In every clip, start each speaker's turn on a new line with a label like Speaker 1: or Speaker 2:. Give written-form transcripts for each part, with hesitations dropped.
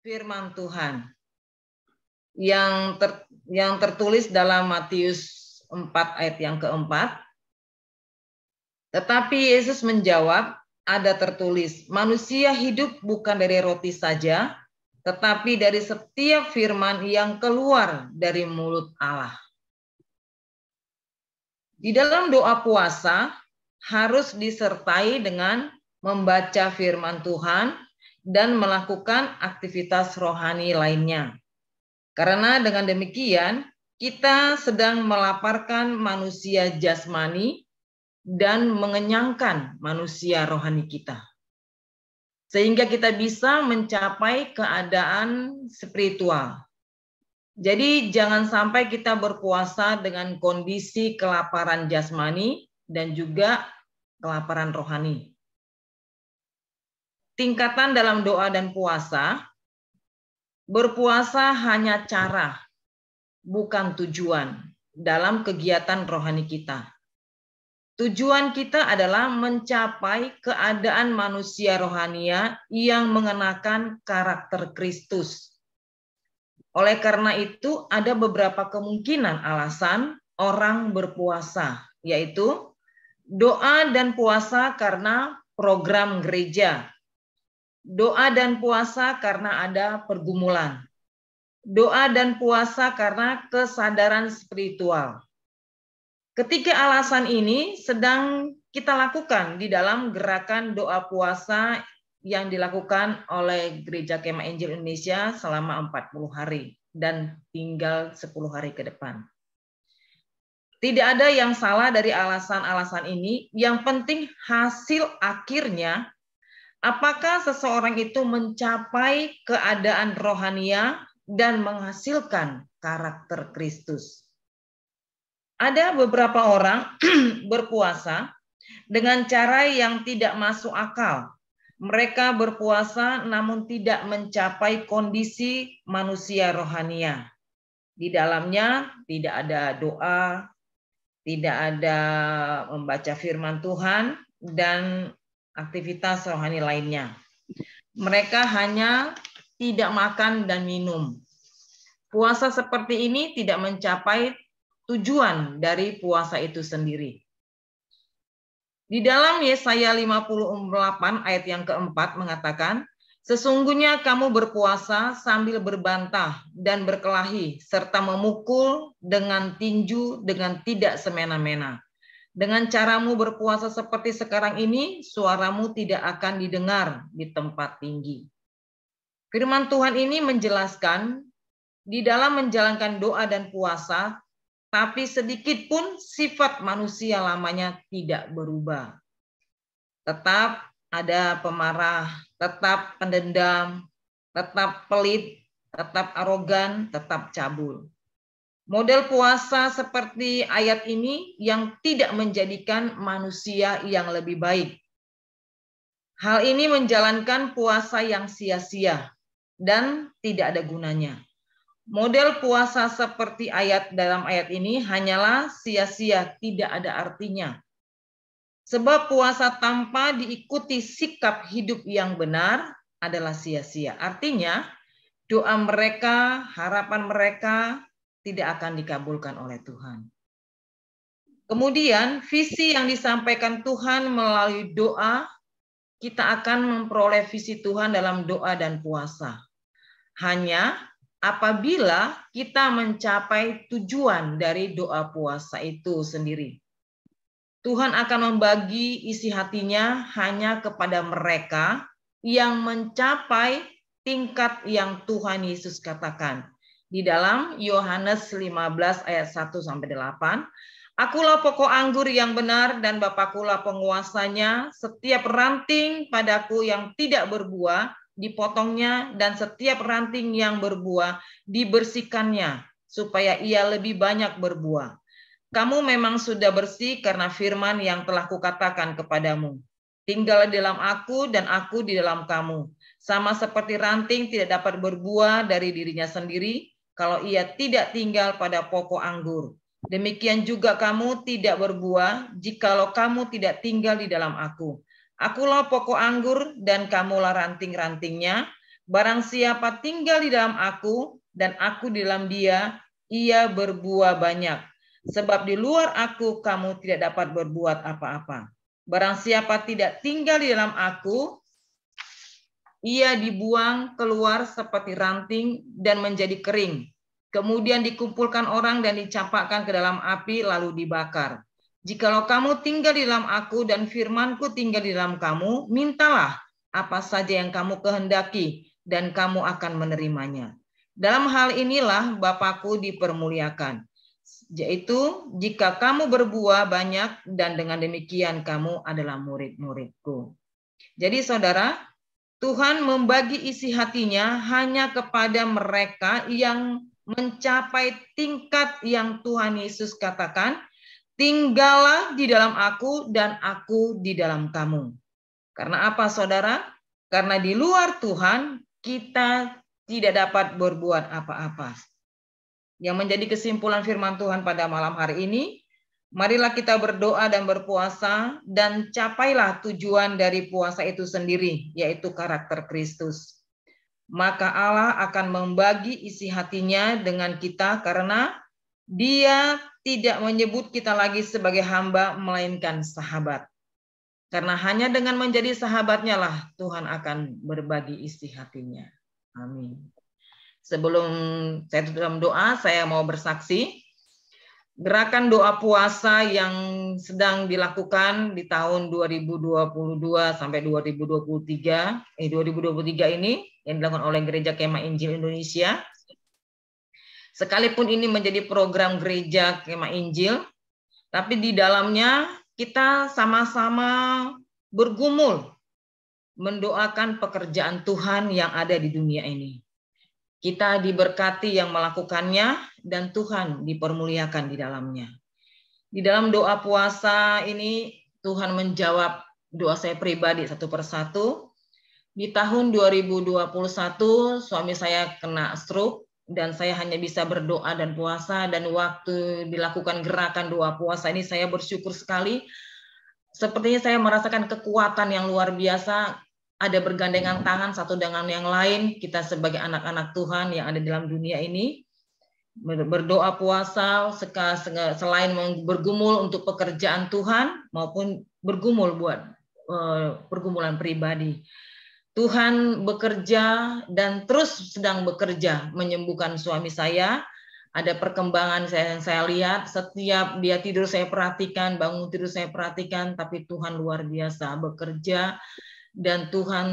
Speaker 1: firman Tuhan yang tertulis dalam Matius 4 ayat yang keempat. Tetapi Yesus menjawab, ada tertulis, manusia hidup bukan dari roti saja, tetapi dari setiap firman yang keluar dari mulut Allah. Di dalam doa puasa harus disertai dengan membaca firman Tuhan dan melakukan aktivitas rohani lainnya. Karena dengan demikian kita sedang melaparkan manusia jasmani dan mengenyangkan manusia rohani kita. Sehingga kita bisa mencapai keadaan spiritual. Jadi jangan sampai kita berpuasa dengan kondisi kelaparan jasmani dan juga kelaparan rohani. Tingkatan dalam doa dan puasa, berpuasa hanya cara, bukan tujuan dalam kegiatan rohani kita. Tujuan kita adalah mencapai keadaan manusia rohania yang mengenakan karakter Kristus. Oleh karena itu, ada beberapa kemungkinan alasan orang berpuasa, yaitu doa dan puasa karena program gereja, doa dan puasa karena ada pergumulan, doa dan puasa karena kesadaran spiritual. Ketiga alasan ini sedang kita lakukan di dalam gerakan doa puasa yang dilakukan oleh Gereja Kemah Injil Indonesia selama 40 hari dan tinggal 10 hari ke depan. Tidak ada yang salah dari alasan-alasan ini, yang penting hasil akhirnya apakah seseorang itu mencapai keadaan rohania dan menghasilkan karakter Kristus. Ada beberapa orang berpuasa dengan cara yang tidak masuk akal. Mereka berpuasa namun tidak mencapai kondisi manusia rohania. Di dalamnya tidak ada doa, tidak ada membaca firman Tuhan, dan aktivitas rohani lainnya. Mereka hanya tidak makan dan minum. Puasa seperti ini tidak mencapai tujuan dari puasa itu sendiri. Di dalam Yesaya 58 ayat yang keempat mengatakan, sesungguhnya kamu berpuasa sambil berbantah dan berkelahi, serta memukul dengan tinju dengan tidak semena-mena. Dengan caramu berpuasa seperti sekarang ini, suaramu tidak akan didengar di tempat tinggi. Firman Tuhan ini menjelaskan, di dalam menjalankan doa dan puasa, tapi sedikit pun sifat manusia lamanya tidak berubah. Tetap ada pemarah, tetap pendendam, tetap pelit, tetap arogan, tetap cabul. Model puasa seperti ayat ini yang tidak menjadikan manusia yang lebih baik. Hal ini menjalankan puasa yang sia-sia dan tidak ada gunanya. Model puasa seperti dalam ayat ini hanyalah sia-sia, tidak ada artinya. Sebab puasa tanpa diikuti sikap hidup yang benar adalah sia-sia. Artinya, doa mereka, harapan mereka tidak akan dikabulkan oleh Tuhan. Kemudian, visi yang disampaikan Tuhan melalui doa, kita akan memperoleh visi Tuhan dalam doa dan puasa. Hanya apabila kita mencapai tujuan dari doa puasa itu sendiri. Tuhan akan membagi isi hatinya hanya kepada mereka yang mencapai tingkat yang Tuhan Yesus katakan. Di dalam Yohanes 15 ayat 1-8, akulah pokok anggur yang benar dan Bapakulah penguasanya, setiap ranting padaku yang tidak berbuah, dipotongnya, dan setiap ranting yang berbuah dibersihkannya, supaya ia lebih banyak berbuah. Kamu memang sudah bersih karena firman yang telah kukatakan kepadamu. Tinggallah di dalam aku dan aku di dalam kamu. Sama seperti ranting tidak dapat berbuah dari dirinya sendiri kalau ia tidak tinggal pada pokok anggur. Demikian juga kamu tidak berbuah jikalau kamu tidak tinggal di dalam aku. Akulah pokok anggur dan kamulah ranting-rantingnya. Barang siapa tinggal di dalam aku dan aku di dalam dia, ia berbuah banyak. Sebab di luar aku kamu tidak dapat berbuat apa-apa. Barang siapa tidak tinggal di dalam aku, ia dibuang keluar seperti ranting dan menjadi kering. Kemudian dikumpulkan orang dan dicampakkan ke dalam api lalu dibakar. Jikalau kamu tinggal di dalam aku dan firmanku tinggal di dalam kamu, mintalah apa saja yang kamu kehendaki dan kamu akan menerimanya. Dalam hal inilah Bapakku dipermuliakan, yaitu jika kamu berbuah banyak dan dengan demikian kamu adalah murid-muridku. Jadi saudara, Tuhan membagi isi hatinya hanya kepada mereka yang mencapai tingkat yang Tuhan Yesus katakan, tinggallah di dalam aku dan aku di dalam kamu. Karena apa saudara? Karena di luar Tuhan kita tidak dapat berbuat apa-apa. Yang menjadi kesimpulan firman Tuhan pada malam hari ini, marilah kita berdoa dan berpuasa dan capailah tujuan dari puasa itu sendiri, yaitu karakter Kristus. Maka Allah akan membagi isi hatinya dengan kita karena Dia tidak menyebut kita lagi sebagai hamba, melainkan sahabat. Karena hanya dengan menjadi sahabatnya lah Tuhan akan berbagi isi hatinya. Amin. Sebelum saya tutup dalam doa, saya mau bersaksi. Gerakan doa puasa yang sedang dilakukan di tahun 2022 sampai 2023 ini yang dilakukan oleh Gereja Kemah Injil Indonesia. Sekalipun ini menjadi program Gereja Kemah Injil, tapi di dalamnya kita sama-sama bergumul mendoakan pekerjaan Tuhan yang ada di dunia ini. Kita diberkati yang melakukannya dan Tuhan dipermuliakan di dalamnya. Di dalam doa puasa ini Tuhan menjawab doa saya pribadi satu persatu. Di tahun 2021 suami saya kena stroke dan saya hanya bisa berdoa dan puasa, dan waktu dilakukan gerakan doa puasa ini saya bersyukur sekali. Sepertinya saya merasakan kekuatan yang luar biasa. Ada bergandengan tangan satu dengan yang lain, kita sebagai anak-anak Tuhan yang ada dalam dunia ini, berdoa puasa, selain bergumul untuk pekerjaan Tuhan, maupun bergumul buat pergumulan pribadi. Tuhan bekerja dan terus sedang bekerja menyembuhkan suami saya. Ada perkembangan yang saya lihat, setiap dia tidur saya perhatikan, bangun tidur saya perhatikan, tapi Tuhan luar biasa bekerja. Dan Tuhan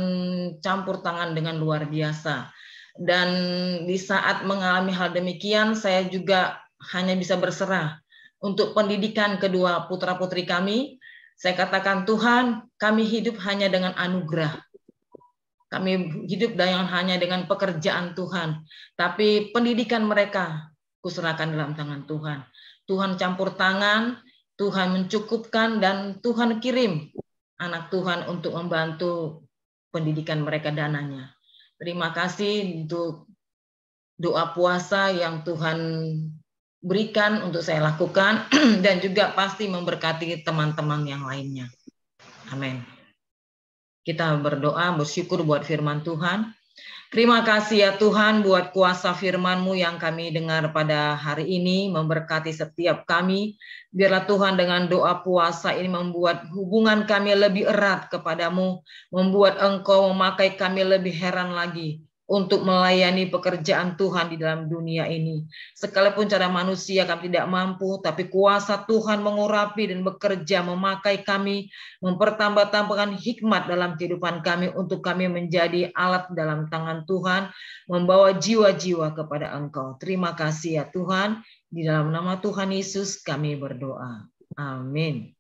Speaker 1: campur tangan dengan luar biasa. Dan di saat mengalami hal demikian, saya juga hanya bisa berserah untuk pendidikan kedua putra-putri kami. Saya katakan, Tuhan, kami hidup hanya dengan anugerah. Kami hidup hanya dengan pekerjaan Tuhan. Tapi pendidikan mereka kuserahkan dalam tangan Tuhan. Tuhan campur tangan, Tuhan mencukupkan, dan Tuhan kirim anak Tuhan untuk membantu pendidikan mereka dananya. Terima kasih untuk doa puasa yang Tuhan berikan untuk saya lakukan dan juga pasti memberkati teman-teman yang lainnya. Amin. Kita berdoa, bersyukur buat firman Tuhan. Terima kasih ya Tuhan buat kuasa firman-Mu yang kami dengar pada hari ini, memberkati setiap kami. Biarlah Tuhan dengan doa puasa ini membuat hubungan kami lebih erat kepadamu, membuat Engkau memakai kami lebih heran lagi untuk melayani pekerjaan Tuhan di dalam dunia ini. Sekalipun cara manusia kami tidak mampu, tapi kuasa Tuhan mengurapi dan bekerja memakai kami, mempertambah-tambahkan hikmat dalam kehidupan kami untuk kami menjadi alat dalam tangan Tuhan, membawa jiwa-jiwa kepada Engkau. Terima kasih ya Tuhan, di dalam nama Tuhan Yesus kami berdoa. Amin.